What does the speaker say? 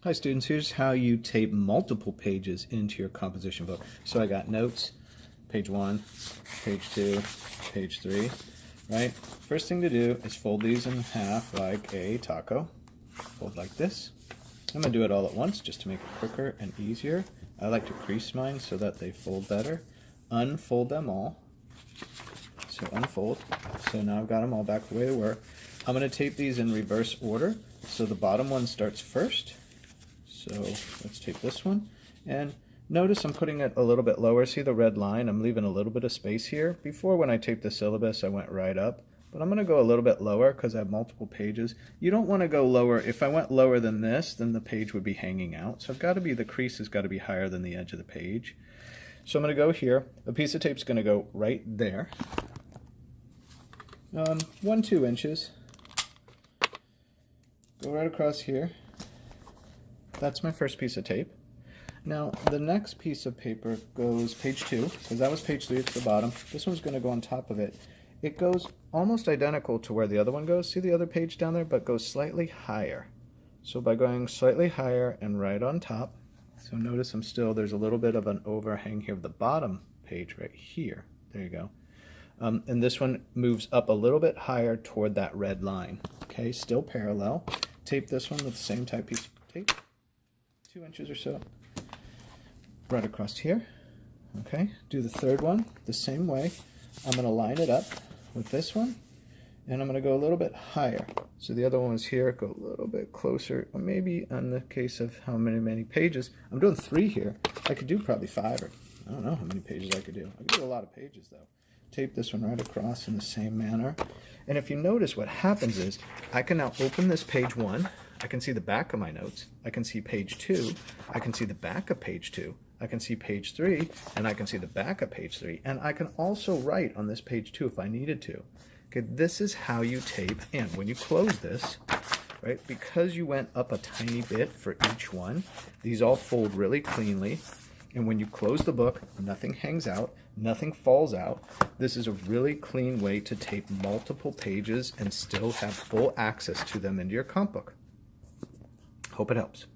Hi students, here's how you tape multiple pages into your composition book. So I got notes, page 1, page 2, page 3, right? First thing to do is fold these in half like a taco. Fold like this. I'm going to do it all at once just to make it quicker and easier. I like to crease mine so that they fold better. Unfold them all. So unfold. So now I've got them all back the way they were. I'm going to tape these in reverse order. So the bottom one starts first. So let's tape this one, and notice I'm putting it a little bit lower. See the red line? I'm leaving a little bit of space here. Before, when I taped the syllabus, I went right up, but I'm going to go a little bit lower because I have multiple pages. You don't want to go lower. If I went lower than this, then the page would be hanging out. So the crease has got to be higher than the edge of the page. So I'm going to go here. A piece of tape is going to go right there. 1-2 inches. Go right across here. That's my first piece of tape. Now the next piece of paper goes page 2, because that was page 3 at the bottom. This one's going to go on top of it. It goes almost identical to where the other one goes. See the other page down there, but goes slightly higher. So by going slightly higher and right on top, so notice there's a little bit of an overhang here of the bottom page right here. There you go. And this one moves up a little bit higher toward that red line. Okay, still parallel. Tape this one with the same type piece of tape. 2 inches or so, right across here. Okay, do the third one the same way. I'm going to line it up with this one, and I'm going to go a little bit higher. So the other one was here, go a little bit closer, or maybe on the case of how many pages. I'm doing 3 here. I could do probably 5, or I don't know how many pages I could do. I could do a lot of pages though. Tape this one right across in the same manner. And if you notice, what happens is I can now open this page 1. I can see the back of my notes. I can see page 2. I can see the back of page 2. I can see page 3, and I can see the back of page 3. And I can also write on this page 2 if I needed to. Okay, this is how you tape. And when you close this, right, because you went up a tiny bit for each one, these all fold really cleanly. And when you close the book, nothing hangs out, nothing falls out. This is a really clean way to tape multiple pages and still have full access to them into your comp book. Hope it helps.